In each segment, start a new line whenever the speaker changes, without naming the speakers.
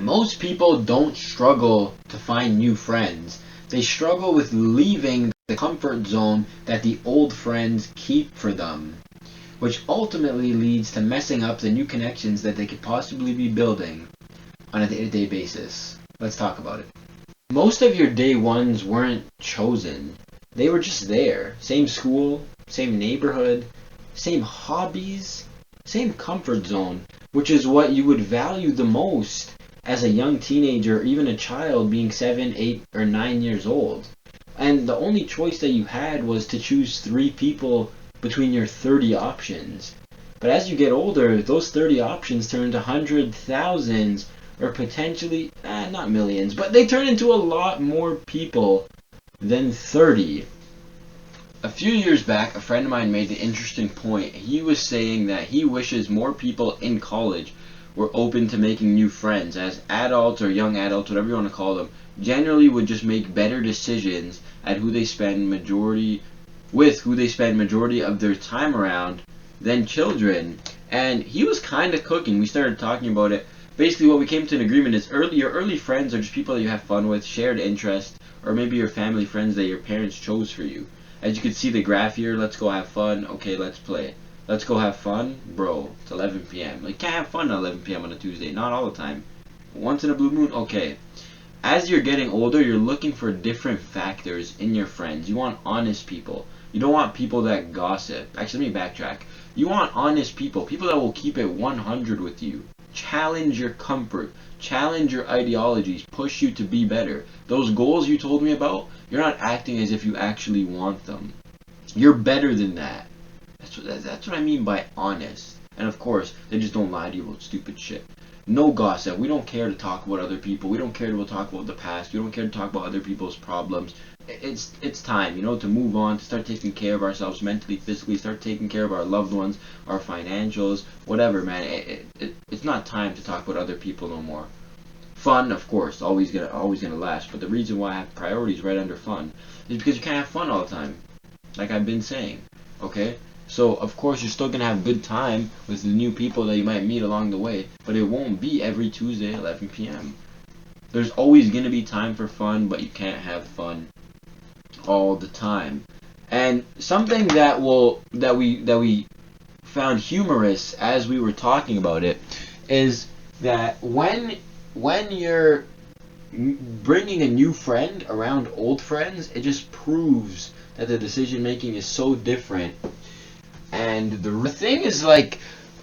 Most people don't struggle to find new friends. They struggle with leaving the comfort zone that the old friends keep for them, which ultimately leads to messing up the new connections that they could possibly be building on a day-to-day basis. Let's talk about it. Most of your day ones weren't chosen. They were just there. Same school, same neighborhood, same hobbies, same comfort zone, which is what you would value the most as a young teenager or even a child being 7, 8, or 9 years old. And the only choice that you had was to choose 3 people between your 30 options. But as you get older, those 30 options turn into hundreds, thousands, or potentially, not millions, but they turn into a lot more people than 30. A few years back, a friend of mine made an interesting point. He was saying that he wishes more people in college were open to making new friends, as adults or young adults, whatever you want to call them, generally would just make better decisions at who they spend majority of their time around than children. And he was kind of cooking. We started talking about it. Basically, what we came to an agreement is your early friends are just people that you have fun with, shared interest, or maybe your family friends that your parents chose for you. As you can see the graph here, let's go have fun. Okay, let's play. Let's go have fun. Bro, it's 11 p.m. Like, can't have fun at 11 p.m. on a Tuesday. Not all the time. Once in a blue moon, okay. As you're getting older, you're looking for different factors in your friends. You want honest people. You don't want people that gossip. Actually, let me backtrack. You want honest people. People that will keep it 100 with you. Challenge your comfort. Challenge your ideologies. Push you to be better. Those goals you told me about, you're not acting as if you actually want them. You're better than that. That's what I mean by honest. And of course, they just don't lie to you about stupid shit. No gossip. We don't care to talk about other people. We don't care to talk about the past. We don't care to talk about other people's problems. It's time, to move on, to start taking care of ourselves mentally, physically, start taking care of our loved ones, our financials, whatever, man. It's not time to talk about other people no more. Fun, of course, always gonna last. But the reason why I have priorities right under fun is because you can't have fun all the time, like I've been saying. Okay. So, of course, you're still going to have good time with the new people that you might meet along the way, but it won't be every Tuesday at 11 p.m. There's always going to be time for fun, but you can't have fun all the time. And something that we found humorous as we were talking about it is that when you're bringing a new friend around old friends, it just proves that the decision making is so different. And the thing is, like,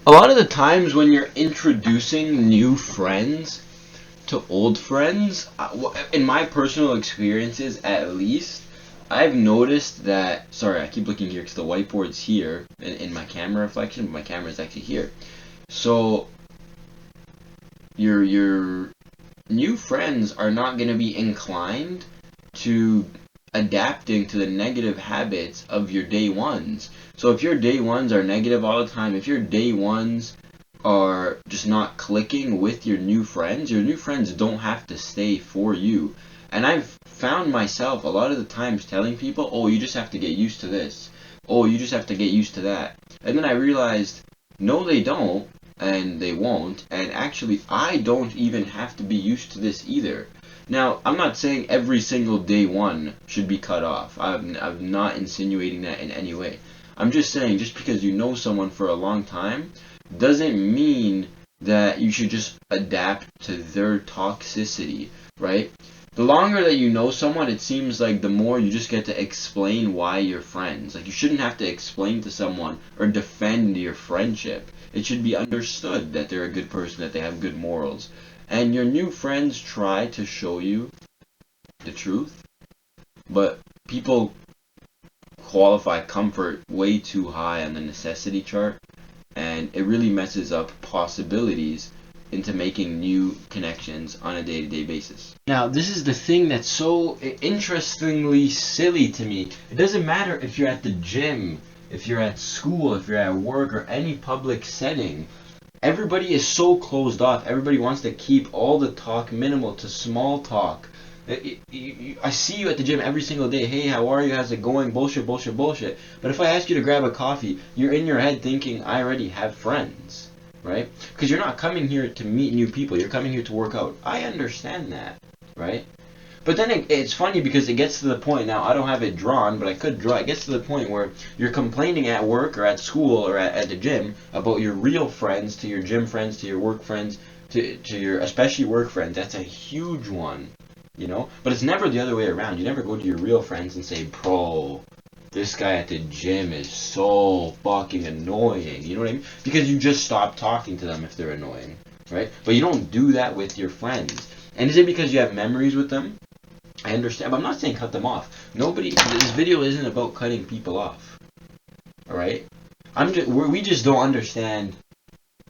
a lot of the times when you're introducing new friends to old friends, in my personal experiences at least, I've noticed that, sorry, I keep looking here because the whiteboard's here in my camera reflection, but my camera is actually here. So, your new friends are not going to be inclined to adapting to the negative habits of your day ones. So if your day ones are negative all the time, if your day ones are just not clicking with your new friends don't have to stay for you. And I've found myself a lot of the times telling people, oh, you just have to get used to this. Oh, you just have to get used to that. And then I realized, no, they don't, and they won't. And actually, I don't even have to be used to this either. Now, I'm not saying every single day one should be cut off. I'm not insinuating that in any way. I'm just saying, just because you know someone for a long time doesn't mean that you should just adapt to their toxicity, right? The longer that you know someone, it seems like the more you just get to explain why you're friends. Like, you shouldn't have to explain to someone or defend your friendship. It should be understood that they're a good person, that they have good morals. And your new friends try to show you the truth, but people qualify comfort way too high on the necessity chart, and it really messes up possibilities into making new connections on a day-to-day basis. Now, this is the thing that's so interestingly silly to me. It doesn't matter if you're at the gym, if you're at school, if you're at work, or any public setting. Everybody is so closed off. Everybody wants to keep all the talk minimal to small talk. I see you at the gym every single day. Hey, how are you? How's it going? Bullshit, bullshit, bullshit. But if I ask you to grab a coffee, you're in your head thinking, I already have friends. right? Because you're not coming here to meet new people. You're coming here to work out. I understand that, right? But then it's funny because it gets to the point, now I don't have it drawn, but I could draw. It gets to the point where you're complaining at work or at school or at the gym about your real friends to your gym friends, to your work friends, to your especially work friends. That's a huge one, you know? But it's never the other way around. You never go to your real friends and say, bro, this guy at the gym is so fucking annoying. You know what I mean? Because you just stop talking to them if they're annoying, right? But you don't do that with your friends. And is it because you have memories with them? I understand, but I'm not saying cut them off. This video isn't about cutting people off. Alright? We just don't understand.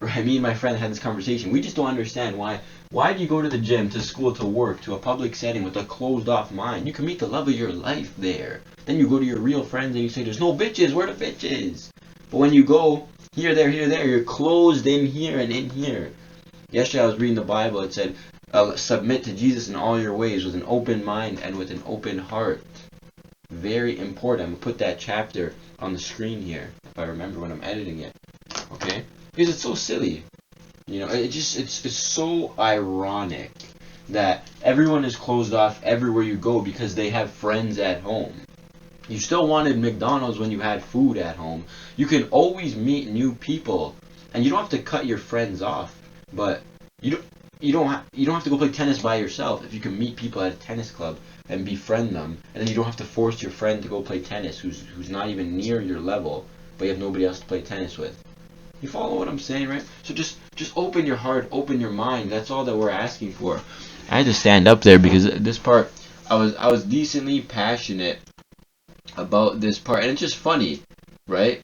Right? Me and my friend had this conversation. We just don't understand why do you go to the gym, to school, to work, to a public setting with a closed off mind? You can meet the love of your life there. Then you go to your real friends and you say, there's no bitches, where the bitches? But when you go here, there, you're closed in here and in here. Yesterday I was reading the Bible. It said, submit to Jesus in all your ways with an open mind and with an open heart. Very important. I'm going to put that chapter on the screen here, if I remember when I'm editing it. Okay? Because it's so silly. You know, it's so ironic that everyone is closed off everywhere you go because they have friends at home. You still wanted McDonald's when you had food at home. You can always meet new people, and you don't have to cut your friends off. But you don't have to go play tennis by yourself if you can meet people at a tennis club and befriend them, and then you don't have to force your friend to go play tennis who's not even near your level, but you have nobody else to play tennis with. You follow what I'm saying, right? So just open your heart, open your mind. That's all that we're asking for. I had to stand up there because this part, I was decently passionate about this part, and it's just funny, right?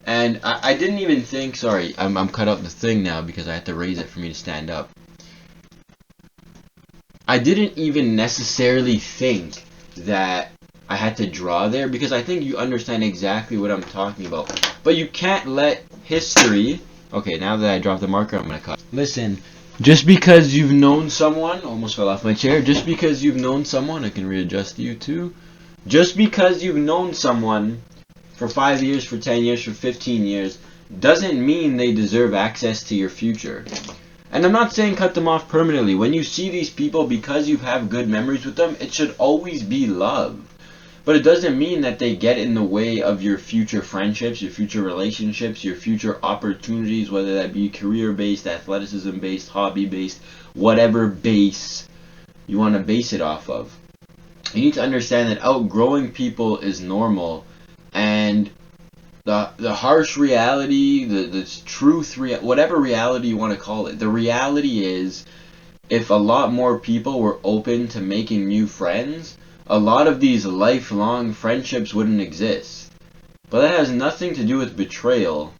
And I didn't even think. Sorry, I'm cut up the thing now because I had to raise it for me to stand up. I didn't even necessarily think that I had to draw there because I think you understand exactly what I'm talking about. But you can't let history... Okay, now that I dropped the marker, I'm going to cut. Listen, just because you've known someone... Almost fell off my chair. Just because you've known someone... I can readjust you too. Just because you've known someone for 5 years, for 10 years, for 15 years, doesn't mean they deserve access to your future. And I'm not saying cut them off permanently. When you see these people, because you have good memories with them, it should always be love. But it doesn't mean that they get in the way of your future friendships, your future relationships, your future opportunities, whether that be career-based, athleticism-based, hobby-based, whatever base you want to base it off of. You need to understand that outgrowing people is normal, and the harsh reality, the truth, whatever reality you want to call it, the reality is, if a lot more people were open to making new friends, a lot of these lifelong friendships wouldn't exist. But that has nothing to do with betrayal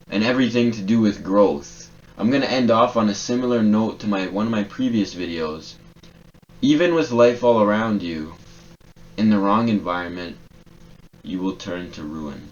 and everything to do with growth. I'm going to end off on a similar note to one of my previous videos. Even with life all around you, in the wrong environment, you will turn to ruin.